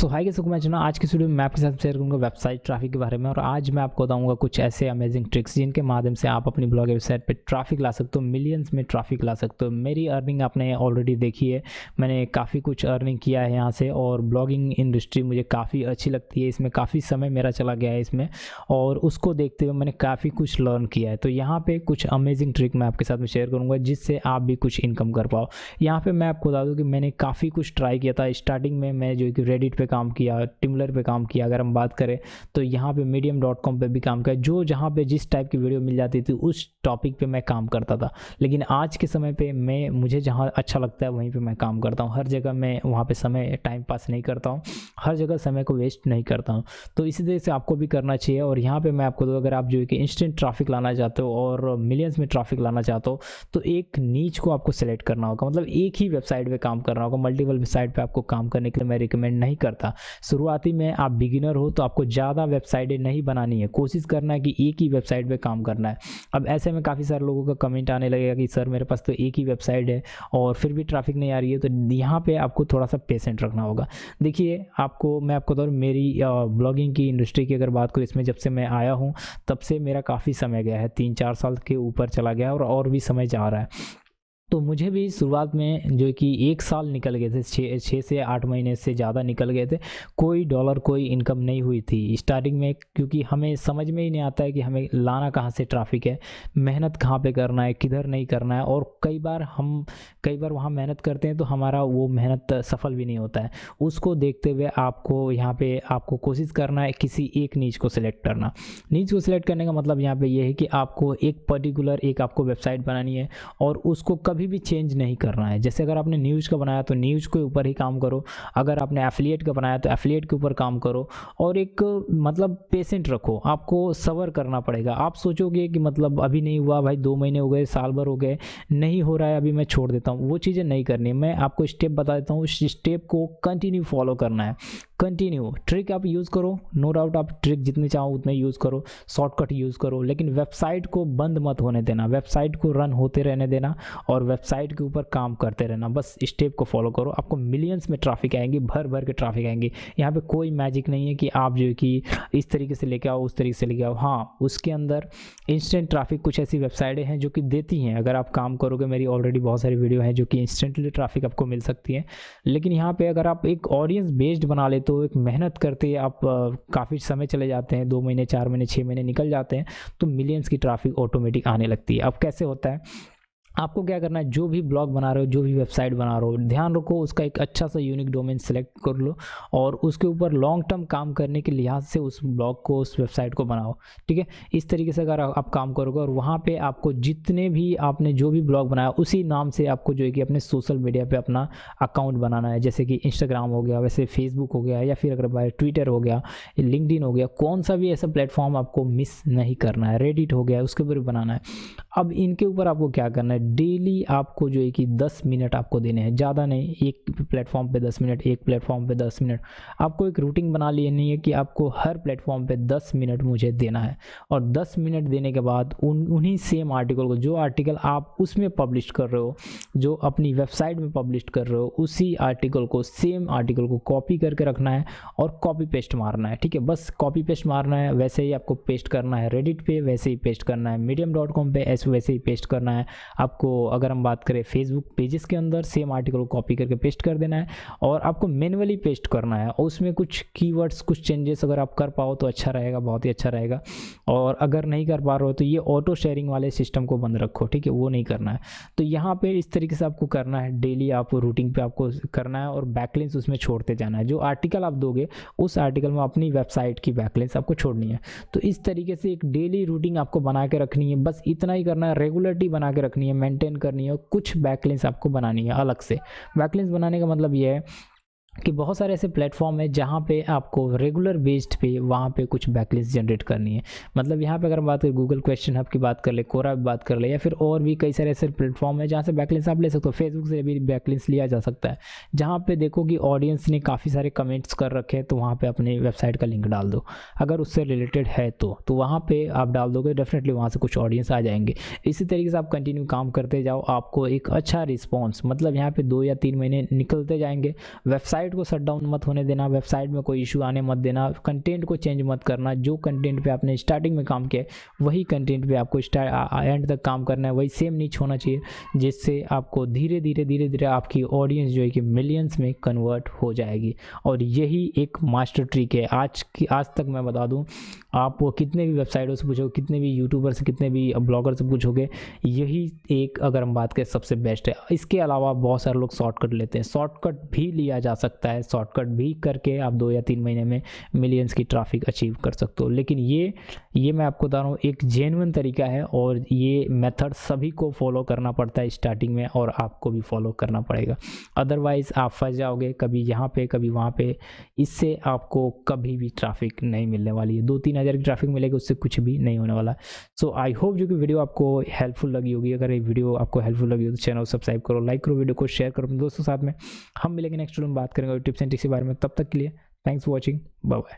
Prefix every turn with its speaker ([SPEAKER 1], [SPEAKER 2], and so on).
[SPEAKER 1] हाय कैसे मैं चुना आज की वीडियो में मैं आपके साथ शेयर करूंगा वेबसाइट ट्रैफिक के बारे में। और आज मैं आपको बताऊंगा कुछ ऐसे अमेजिंग ट्रिक्स जिनके माध्यम से आप अपनी ब्लॉग वेबसाइट पे ट्रैफिक ला सकते हो, मिलियंस में ट्रैफिक ला सकते हो। मेरी अर्निंग आपने ऑलरेडी देखी है, मैंने काफ़ी कुछ अर्निंग किया है यहाँ से और ब्लॉगिंग इंडस्ट्री मुझे काफ़ी अच्छी लगती है। इसमें काफ़ी समय मेरा चला गया है इसमें, और उसको देखते हुए मैंने काफ़ी कुछ लर्न किया है। तो यहाँ पर कुछ अमेजिंग ट्रिक मैं आपके साथ में शेयर करूँगा जिससे आप भी कुछ इनकम कर पाओ। यहाँ पर मैं आपको बता दूँ कि मैंने काफ़ी कुछ ट्राई किया था। स्टार्टिंग में मैं जो कि रेडिट पे काम किया, टिमलर पे काम किया, अगर हम बात करें तो यहाँ पे medium.com पे भी काम किया। जो जहाँ पे जिस टाइप की वीडियो मिल जाती थी उस टॉपिक पे मैं काम करता था। लेकिन आज के समय पे मुझे जहाँ अच्छा लगता है वहीं पे मैं काम करता हूँ। हर जगह मैं वहाँ पे समय टाइम पास नहीं करता हूँ, हर जगह समय को वेस्ट नहीं करता हूँ। तो इसी तरह से आपको भी करना चाहिए। और यहाँ पर मैं आपको दूँ, अगर आप जो है कि इंस्टेंट ट्रैफिक लाना चाहते हो और मिलियंस में ट्रैफिक लाना चाहते हो तो एक नीच को आपको सेलेक्ट करना होगा। मतलब एक ही वेबसाइट पे काम करना होगा, मल्टीपल वेबसाइट पे आपको काम करने के लिए मैं रिकमेंड नहीं करता। शुरुआती में आप बिगिनर हो तो आपको ज़्यादा वेबसाइटें नहीं बनानी है, कोशिश करना है कि एक ही वेबसाइट पे काम करना है। अब ऐसे में काफ़ी सारे लोगों का कमेंट आने लगेगा कि सर मेरे पास तो एक ही वेबसाइट है और फिर भी ट्रैफिक नहीं आ रही है। तो यहाँ पे आपको थोड़ा सा पेशेंट रखना होगा। देखिए मैं आपको तो मेरी ब्लॉगिंग की इंडस्ट्री की अगर बात करूँ, इसमें जब से मैं आया हूँ तब से मेरा काफ़ी समय गया है, 3-4 साल के ऊपर चला गया और भी समय जा रहा है। तो मुझे भी शुरुआत में जो कि 1 साल निकल गए थे, 6 से 8 महीने से ज़्यादा निकल गए थे। कोई डॉलर कोई इनकम नहीं हुई थी स्टार्टिंग में, क्योंकि हमें समझ में ही नहीं आता है कि हमें लाना कहाँ से ट्रैफिक है, मेहनत कहाँ पे करना है, किधर नहीं करना है। और कई बार वहाँ मेहनत करते हैं तो हमारा वो मेहनत सफल भी नहीं होता है। उसको देखते हुए आपको यहाँ पे आपको कोशिश करना है किसी एक नीच को सिलेक्ट करना। नीच को सिलेक्ट करने का मतलब यहाँ पे ये है कि आपको एक पर्टिकुलर आपको वेबसाइट बनानी है और उसको कभी भी चेंज नहीं करना है। जैसे अगर आपने न्यूज़ का बनाया तो न्यूज़ के ऊपर ही काम करो, अगर आपने एफिलिएट का बनाया तो एफिलिएट के ऊपर काम करो। और एक मतलब पेशेंट रखो, आपको सब्र करना पड़ेगा। आप सोचोगे कि मतलब अभी नहीं हुआ भाई, 2 महीने हो गए, साल भर हो गए, नहीं हो रहा है, अभी मैं छोड़ देता हूँ, वो चीज़ें नहीं करनी। मैं आपको स्टेप बता देता हूँ, उस स्टेप को कंटिन्यू फॉलो करना है। कंटिन्यू ट्रिक आप यूज़ करो, नो डाउट आप ट्रिक जितने चाहो उतने यूज़ करो, शॉर्टकट यूज़ करो, लेकिन वेबसाइट को बंद मत होने देना, वेबसाइट को रन होते रहने देना और वेबसाइट के ऊपर काम करते रहना। बस स्टेप को फॉलो करो, आपको मिलियंस में ट्रैफिक आएंगे, भर भर के ट्रैफिक आएंगे। यहाँ पे कोई मैजिक नहीं है कि आप जो है कि इस तरीके से लेके आओ, उस तरीके से लेके आओ। हाँ, उसके अंदर इंस्टेंट ट्रैफिक कुछ ऐसी वेबसाइटें हैं जो कि देती हैं। अगर आप काम करोगे, मेरी ऑलरेडी बहुत सारी वीडियो हैं जो कि इंस्टेंटली ट्रैफिक आपको मिल सकती है। लेकिन यहाँ पे अगर आप एक ऑडियंस बेस्ड बना लेते हो, एक मेहनत करते आप काफ़ी समय चले जाते हैं, 2 महीने 4 महीने 6 महीने निकल जाते हैं, तो मिलियंस की ट्रैफिक ऑटोमेटिक आने लगती है। अब कैसे होता है, आपको क्या करना है, जो भी ब्लॉग बना रहे हो, जो भी वेबसाइट बना रहे हो, ध्यान रखो उसका एक अच्छा सा यूनिक डोमेन सेलेक्ट कर लो और उसके ऊपर लॉन्ग टर्म काम करने के लिहाज से उस ब्लॉग को, उस वेबसाइट को बनाओ। ठीक है, इस तरीके से अगर आप काम करोगे और वहाँ पे आपको जितने भी आपने जो भी ब्लॉग बनाया उसी नाम से आपको जो है कि अपने सोशल मीडिया पे अपना अकाउंट बनाना है। जैसे कि इंस्टाग्राम हो गया, वैसे फेसबुक हो गया, या फिर अगर बाय ट्विटर हो गया, लिंक्डइन हो गया, कौन सा भी ऐसा प्लेटफॉर्म आपको मिस नहीं करना है। रेडिट हो गया, उसके ऊपर बनाना है। अब इनके ऊपर आपको क्या करना है, डेली आपको जो है कि 10 मिनट आपको देने हैं, ज़्यादा नहीं। एक प्लेटफॉर्म पे 10 मिनट, एक प्लेटफॉर्म पे 10 मिनट। आपको एक रूटीन बना लेनी है कि आपको हर प्लेटफॉर्म पे 10 मिनट मुझे देना है। और 10 मिनट देने के बाद उन्हीं सेम आर्टिकल को, जो आर्टिकल आप उसमें पब्लिश कर रहे हो, जो अपनी वेबसाइट में पब्लिश कर रहे हो, उसी आर्टिकल को, सेम आर्टिकल को कॉपी करके रखना है और कॉपी पेस्ट मारना है। ठीक है, बस कॉपी पेस्ट मारना है। वैसे ही आपको पेस्ट करना है रेडिट पे, वैसे ही पेस्ट करना है medium.com पे, वैसे ही पेस्ट करना है आपको। अगर हम बात करें फेसबुक पेजेस के अंदर, सेम आर्टिकल को कॉपी करके पेस्ट कर देना है और आपको मैन्युअली पेस्ट करना है। और उसमें कुछ कीवर्ड्स, कुछ चेंजेस अगर आप कर पाओ तो अच्छा रहेगा, बहुत ही अच्छा रहेगा। और अगर नहीं कर पा रहे हो तो ये ऑटो शेयरिंग वाले सिस्टम को बंद रखो। ठीक है, वो नहीं करना है। तो यहाँ पे इस तरीके से आपको करना है, डेली आप रूटीन पे आपको करना है और बैकलिंक्स उसमें छोड़ते जाना है। जो आर्टिकल आप दोगे उस आर्टिकल में अपनी वेबसाइट की बैकलिंक्स आपको छोड़नी है। तो इस तरीके से एक डेली रूटीन आपको बना के रखनी है। बस इतना ही करना है, रेगुलरिटी बना के रखनी है, मेंटेन करनी है। कुछ बैकलिंक्स आपको बनानी है अलग से। बैकलिंक्स बनाने का मतलब ये है कि बहुत सारे ऐसे प्लेटफॉर्म है जहाँ पे आपको रेगुलर बेस्ड पे वहाँ पे कुछ बैकलिंक्स जनरेट करनी है। मतलब यहाँ पे अगर बात करें, गूगल क्वेश्चन हब की बात कर ले, कोरा की बात कर ले, या फिर और भी कई सारे ऐसे प्लेटफॉर्म है जहाँ से बैकलिंक्स आप ले सकते हो। फेसबुक से भी बैकलिंक्स लिया जा सकता है, जहाँ पे देखो कि ऑडियंस ने काफ़ी सारे कमेंट्स कर रखे हैं, तो वहाँ पर अपने वेबसाइट का लिंक डाल दो। अगर उससे रिलेटेड है तो वहाँ पर आप डाल दोगे, डेफिनेटली वहाँ से कुछ ऑडियंस आ जाएंगे। इसी तरीके से आप कंटिन्यू काम करते जाओ, आपको एक अच्छा रिस्पॉन्स, मतलब यहाँ पर 2 या 3 महीने निकलते जाएंगे, वेबसाइट वेबसाइट को शट डाउन मत होने देना, वेबसाइट में कोई इशू आने मत देना, कंटेंट को चेंज मत करना। जो कंटेंट पे आपने स्टार्टिंग में काम किया है वही कंटेंट पे आपको एंड तक काम करना है, वही सेम नीच होना चाहिए, जिससे आपको धीरे धीरे आपकी ऑडियंस जो है कि मिलियंस में कन्वर्ट हो जाएगी। और यही एक मास्टर ट्रिक है। आज तक मैं बता दूं, आप वो कितने भी वेबसाइटों से पूछोगे, कितने भी यूट्यूबर से, कितने भी ब्लॉगर से पूछोगे, यही एक अगर हम बात करें सबसे बेस्ट है। इसके अलावा बहुत सारे लोग शॉर्टकट लेते हैं, शॉर्टकट भी लिया जा सकता है, शॉर्टकट भी करके आप 2 या 3 महीने में मिलियंस की ट्रैफिक अचीव कर सकते हो। लेकिन ये मैं आपको बता रहा हूँ एक जेन्युइन तरीका है, और ये मेथड सभी को फॉलो करना पड़ता है स्टार्टिंग में, और आपको भी फॉलो करना पड़ेगा, अदरवाइज आप फंस जाओगे कभी यहाँ पे कभी वहाँ पे। इससे आपको कभी भी ट्रैफिक नहीं मिलने वाली है। 2-3 हज़ार की ट्रैफिक मिलेगी, उससे कुछ भी नहीं होने वाला। सो आई होप जो कि वीडियो आपको हेल्पफुल लगी होगी। अगर ये वीडियो आपको हेल्पफुल लगी हो तो चैनल को सब्सक्राइब करो, लाइक करो, वीडियो को शेयर करो अपने दोस्तों के साथ में। हम मिलेंगे नेक्स्ट वीडियो में, बात करेंगे टिप्स एंड ट्रिक्स के बारे में। तब तक के लिए thanks for watching, bye bye.